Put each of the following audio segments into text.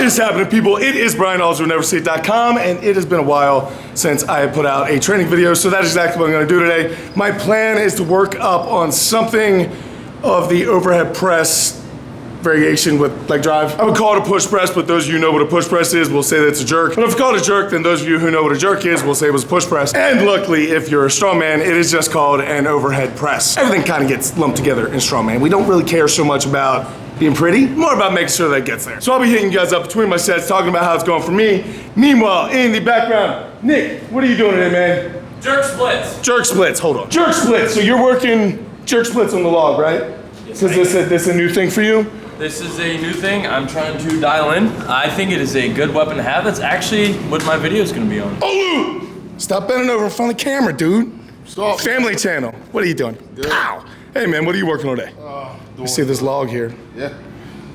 is happening, people? It is Brian Alsruhe, neverstate.com, and it has been a while since I have put out a training video, so that is exactly what I'm gonna do today. My plan is to work up on something of the overhead press variation with leg drive. I would call it a push press, but those of you who know what a push press is will say that it's a jerk. But if I call it a jerk, then those of you who know what a jerk is will say it was a push press. And luckily, if you're a strongman, it is just called an overhead press. Everything kind of gets lumped together in strongman. We don't really care so much about being pretty, more about making sure that it gets there. So I'll be hitting you guys up between my sets, talking about how it's going for me. Meanwhile, in the background, Nick, what are you doing today, man? Jerk splits. Jerk splits, hold on. Jerk splits, so you're working jerk splits on the log, right? Yes, so is this a new thing for you? This is a new thing I'm trying to dial in. I think it is a good weapon to have. That's actually what my video is gonna be on. Oh, stop bending over in front of the camera, dude. Stop. Family channel. What are you doing? Good. Ow. Hey man, what are you working on today? You see this log here? Yeah.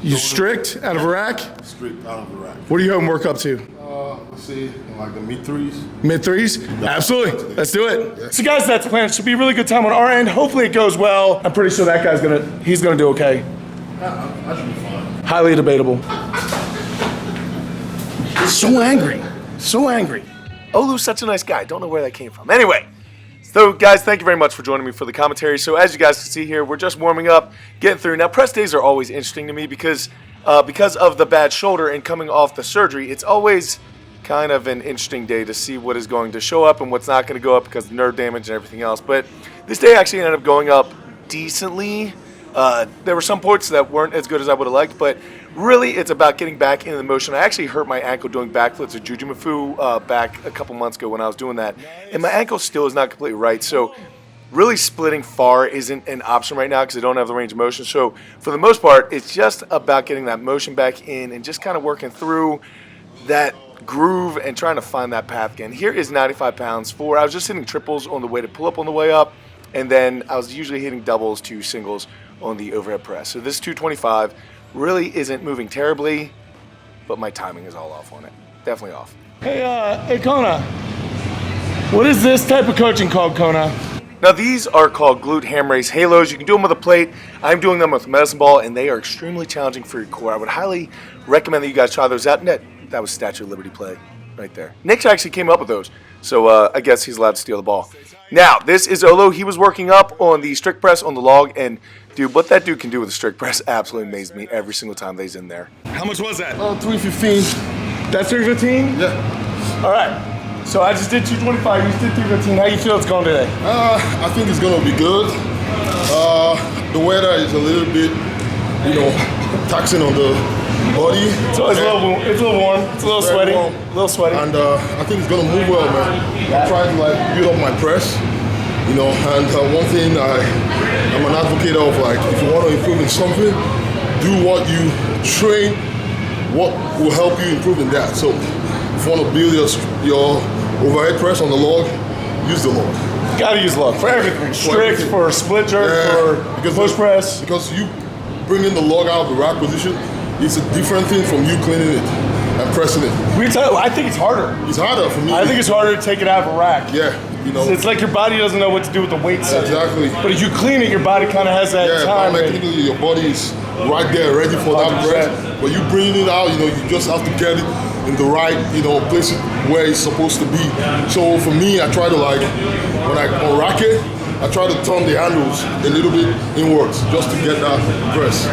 You strict out of a rack? Strict out of the rack. What are you hoping to work up to? Let's see, in like the mid threes. Mid threes? Absolutely. Let's do it. Yeah. So guys, that's the plan. It should be a really good time on our end. Hopefully it goes well. I'm pretty sure that guy's he's gonna do okay. I should be fine. Highly debatable. So angry. So angry. Olu's such a nice guy. Don't know where that came from. Anyway. So guys, thank you very much for joining me for the commentary. So as you guys can see here, we're just warming up, getting through. Now press days are always interesting to me because of the bad shoulder and coming off the surgery, it's always kind of an interesting day to see what is going to show up and what's not going to go up because of nerve damage and everything else. But this day actually ended up going up decently. There were some points that weren't as good as I would have liked, but really it's about getting back into the motion. I actually hurt my ankle doing backflips at Jujimafu back a couple months ago when I was doing that, and my ankle still is not completely right. So really splitting far isn't an option right now because I don't have the range of motion. So for the most part, it's just about getting that motion back in and just kind of working through that groove and trying to find that path again. Here is 95 pounds for, I was just hitting triples on the way to pull up on the way up, and then I was usually hitting doubles to singles on the overhead press. So this 225 really isn't moving terribly, but my timing is all off on it. Definitely off. Hey Kona, what is this type of coaching called, Kona? Now these are called Glute-Ham race halos. You can do them with a plate. I'm doing them with a medicine ball, and they are extremely challenging for your core. I would highly recommend that you guys try those out. That was Statue of Liberty play right there. Nick actually came up with those, so I guess he's allowed to steal the ball. Now, this is Olo. He was working up on the strict press on the log, and dude, what that dude can do with the strict press absolutely amazed me every single time that he's in there. How much was that? 315. That's 315? Yeah. All right. So I just did 225. You just did 315. How you feel it's going today? I think it's gonna be good. The weather is a little bit, taxing on the body. So it's a little warm. It's a little sweaty. Warm. A little sweaty. And I think it's gonna move well, man. I'm trying to build up my press, and one thing I'm an advocate of, if you want to improve in something, do what you train, what will help you improve in that. So if you want to build your overhead press on the log, use the log. Gotta use log for everything. Strict, for split jerk, for push press. Because you bringing the log out of the rack position, it's a different thing from you cleaning it and pressing it. I think it's harder. It's harder for me. I think it's harder to take it out of a rack. Yeah, It's like your body doesn't know what to do with the weight set. Exactly. But if you clean it, your body kind of has that time. Technically, your body is right there, ready for that press. But you bring it out, you just have to get it in the right, place it where it's supposed to be. So for me, I try to when I unrack it, I try to turn the handles a little bit inwards just to get that press.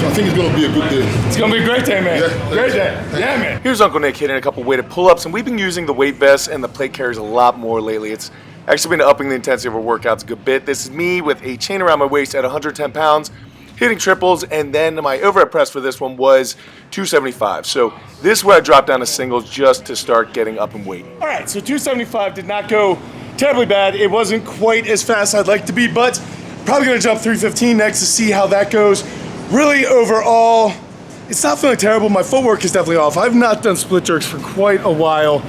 So I think it's going to be a good day. It's going to be a great day, man. Yeah, great day. Yeah, man. Here's Uncle Nick hitting a couple weighted pull-ups, and we've been using the weight vest and the plate carriers a lot more lately. It's actually been upping the intensity of our workouts a good bit. This is me with a chain around my waist at 110 pounds, hitting triples, and then my overhead press for this one was 275. So this is where I dropped down to singles just to start getting up in weight. All right, so 275 did not go terribly bad. It wasn't quite as fast as I'd like to be, but probably gonna jump 315 next to see how that goes. Really, overall, it's not feeling terrible. My footwork is definitely off. I've not done split jerks for quite a while,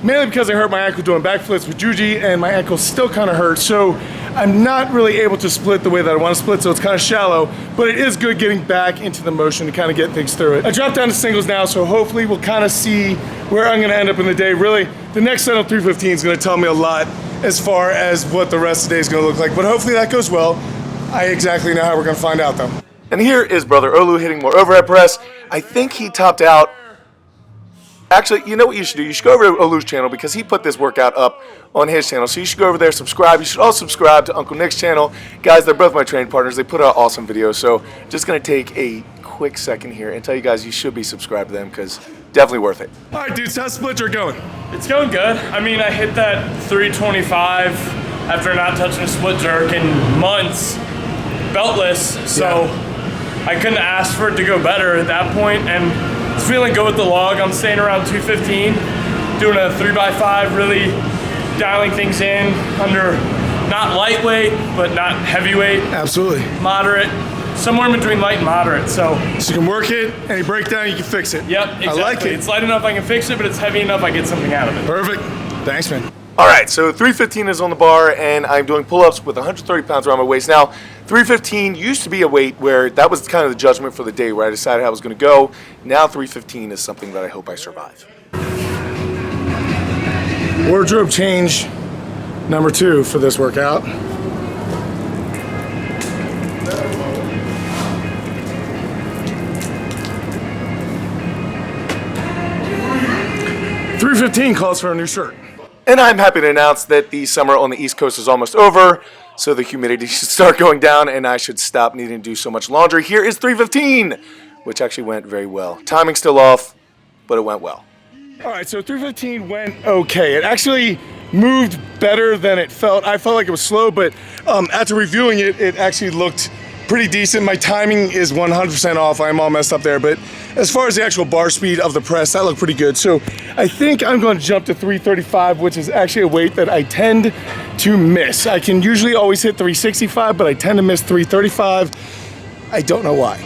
mainly because I hurt my ankle doing backflips with Juji, and my ankle still kind of hurts. So I'm not really able to split the way that I want to split, so it's kind of shallow, but it is good getting back into the motion to kind of get things through it. I dropped down to singles now, so hopefully we'll kind of see where I'm going to end up in the day. Really, the next set of 315 is going to tell me a lot as far as what the rest of the day is going to look like, but hopefully that goes well. I exactly know how we're going to find out, though. And here is Brother Olu hitting more overhead press. I think he topped out Actually, you know what you should do? You should go over to Alsruhe's channel because he put this workout up on his channel. So you should go over there, subscribe. You should also subscribe to Uncle Nick's channel. Guys, they're both my training partners. They put out awesome videos. So just going to take a quick second here and tell you guys you should be subscribed to them because definitely worth it. All right, dudes, how's split jerk going? It's going good. I mean, I hit that 325 after not touching a split jerk in months, beltless, so I couldn't ask for it to go better at that point, and it's feeling good with the log. I'm staying around 215, doing a 3x5, really dialing things in under not lightweight, but not heavyweight. Absolutely. Moderate, somewhere in between light and moderate, so. So you can work it, any breakdown, you can fix it. Yep, exactly. I like it. It's light enough I can fix it, but it's heavy enough I get something out of it. Perfect. Thanks, man. All right, so 315 is on the bar, and I'm doing pull-ups with 130 pounds around my waist. Now, 315 used to be a weight where that was kind of the judgment for the day where I decided how I was going to go. Now 315 is something that I hope I survive. Wardrobe change number 2 for this workout. $315 calls for a new shirt. And I'm happy to announce that the summer on the East Coast is almost over, so the humidity should start going down and I should stop needing to do so much laundry. Here is 315, which actually went very well. Timing's still off, but it went well. All right, so 315 went okay. It actually moved better than it felt. I felt like it was slow, but after reviewing it, it actually looked pretty decent. My timing is 100% off. I'm all messed up there, but as far as the actual bar speed of the press, that looked pretty good. So I think I'm going to jump to 335, which is actually a weight that I tend to miss. I can usually always hit 365, but I tend to miss 335. I don't know why.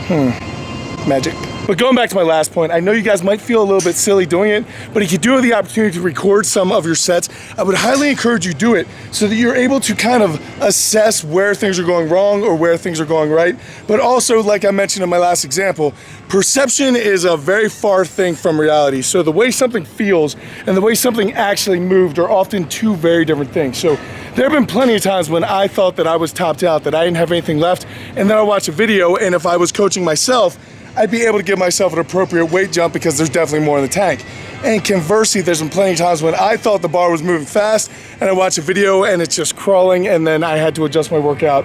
Magic. But going back to my last point, I know you guys might feel a little bit silly doing it, but if you do have the opportunity to record some of your sets, I would highly encourage you do it so that you're able to kind of assess where things are going wrong or where things are going right. But also, like I mentioned in my last example, perception is a very far thing from reality. So the way something feels and the way something actually moved are often two very different things. So there have been plenty of times when I thought that I was topped out, that I didn't have anything left, and then I watch a video, and if I was coaching myself, I'd be able to give myself an appropriate weight jump because there's definitely more in the tank. And conversely, there's been plenty of times when I thought the bar was moving fast and I watch a video and it's just crawling, and then I had to adjust my workout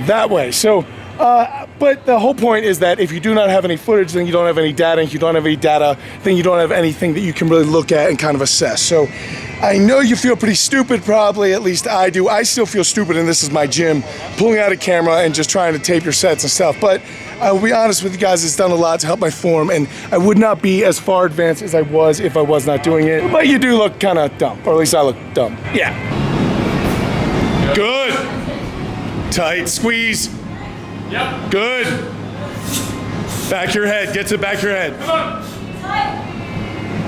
that way. So, but the whole point is that if you do not have any footage, then you don't have any data. And if you don't have any data, then you don't have anything that you can really look at and kind of assess. So I know you feel pretty stupid, probably, at least I do. I still feel stupid, and this is my gym, pulling out a camera and just trying to tape your sets and stuff. But I will be honest with you guys, it's done a lot to help my form, and I would not be as far advanced as I was if I was not doing it. But you do look kind of dumb, or at least I look dumb. Yeah. Good. Tight squeeze. Yep. Good. Back your head. Get to back your head. Come on.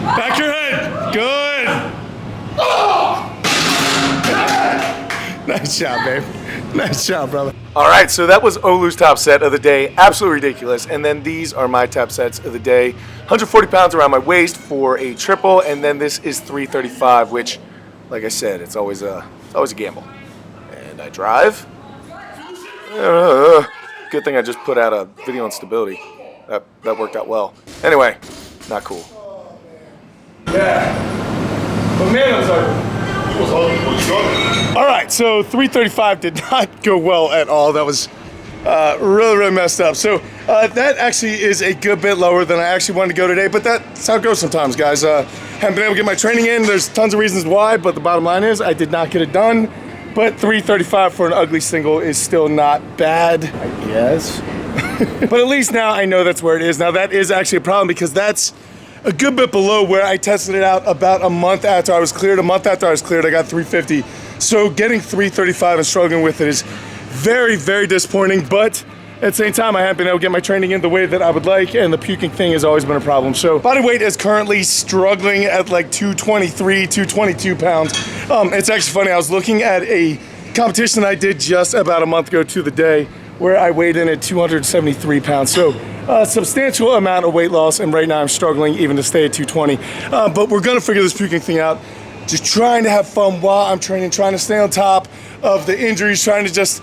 Back your head. Good. Nice job, babe. Nice job, brother. All right, so that was Olu's top set of the day. Absolutely ridiculous. And then these are my top sets of the day. 140 pounds around my waist for a triple, and then this is 335, which, like I said, it's always a gamble. And I drive. Good thing I just put out a video on stability. That worked out well. Anyway, not cool. Yeah. But man, I'm sorry. All right, so 335 did not go well at all. That was really messed up. So that actually is a good bit lower than I actually wanted to go today, but that's how it goes sometimes, guys. Haven't been able to get my training in. There's tons of reasons why, but the bottom line is I did not get it done. But 335 for an ugly single is still not bad, I guess. But at least now I know that's where it is. Now that is actually a problem because that's a good bit below where I tested it out about a month after I was cleared. A month after I was cleared, I got 350. So getting 335 and struggling with it is very, very disappointing. But at the same time, I haven't been able to get my training in the way that I would like, and the puking thing has always been a problem. So body weight is currently struggling at like 223, 222 pounds. It's actually funny, I was looking at a competition I did just about a month ago to the day where I weighed in at 273 pounds. So a substantial amount of weight loss, and right now I'm struggling even to stay at 220. But we're gonna figure this puking thing out. Just trying to have fun while I'm training, trying to stay on top of the injuries, trying to just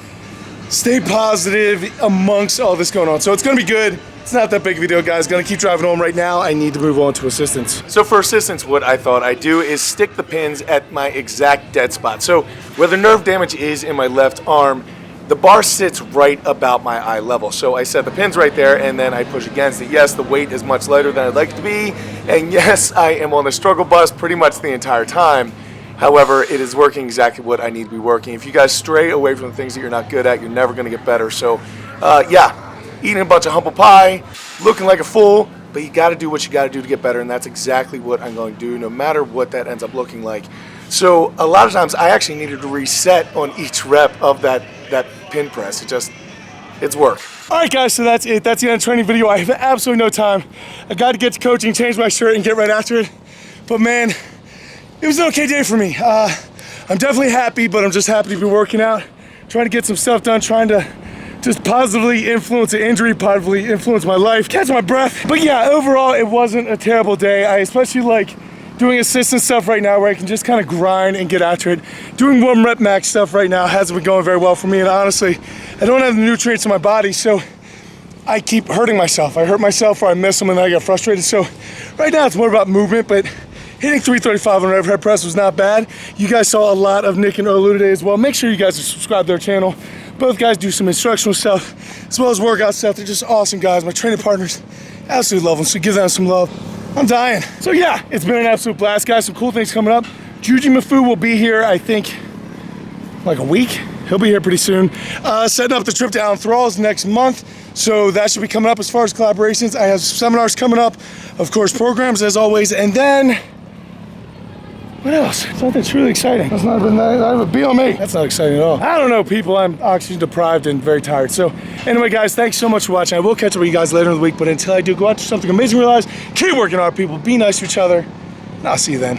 stay positive amongst all this going on. So it's gonna be good. It's not that big of a deal, guys. Gonna keep driving home right now. I need to move on to assistance. So for assistance, what I thought I'd do is stick the pins at my exact dead spot. So where the nerve damage is in my left arm, the bar sits right about my eye level. So I set the pins right there and then I push against it. Yes, the weight is much lighter than I'd like it to be. And yes, I am on the struggle bus pretty much the entire time. However, it is working exactly what I need to be working. If you guys stray away from the things that you're not good at, you're never gonna get better. So yeah, eating a bunch of humble pie, looking like a fool, but you gotta do what you gotta do to get better, and that's exactly what I'm going to do, no matter what that ends up looking like. So a lot of times I actually needed to reset on each rep of that pin press. It's work. All right, guys, so that's it. That's the end of the training video. I have absolutely no time. I got to get to coaching, change my shirt, and get right after it. But man, it was an okay day for me. I'm definitely happy, but I'm just happy to be working out, trying to get some stuff done, trying to just positively influence the injury, positively influence my life, catch my breath. But yeah, overall, it wasn't a terrible day. I especially like doing assistant stuff right now where I can just kind of grind and get after it. Doing 1 rep max stuff right now hasn't been going very well for me, and honestly, I don't have the nutrients in my body, so I keep hurting myself. I hurt myself or I miss them and then I get frustrated. So right now it's more about movement, but hitting 335 on overhead press was not bad. You guys saw a lot of Nick and Olu today as well. Make sure you guys are subscribed to their channel. Both guys do some instructional stuff as well as workout stuff. They're just awesome guys. My training partners, absolutely love them, so give them some love. I'm dying. So yeah, it's been an absolute blast, guys. Some cool things coming up. Juji Mafu will be here, I think, like a week. He'll be here pretty soon. Setting up the trip to Allen Thralls next month. So that should be coming up as far as collaborations. I have seminars coming up, of course, programs as always, and then what else? Something truly exciting. That's not even that. I have a BMA. That's not exciting at all. I don't know, people. I'm oxygen deprived and very tired. So anyway, guys, thanks so much for watching. I will catch up with you guys later in the week, but until I do, go out to something amazing in your lives. Keep working hard, people. Be nice to each other. And I'll see you then.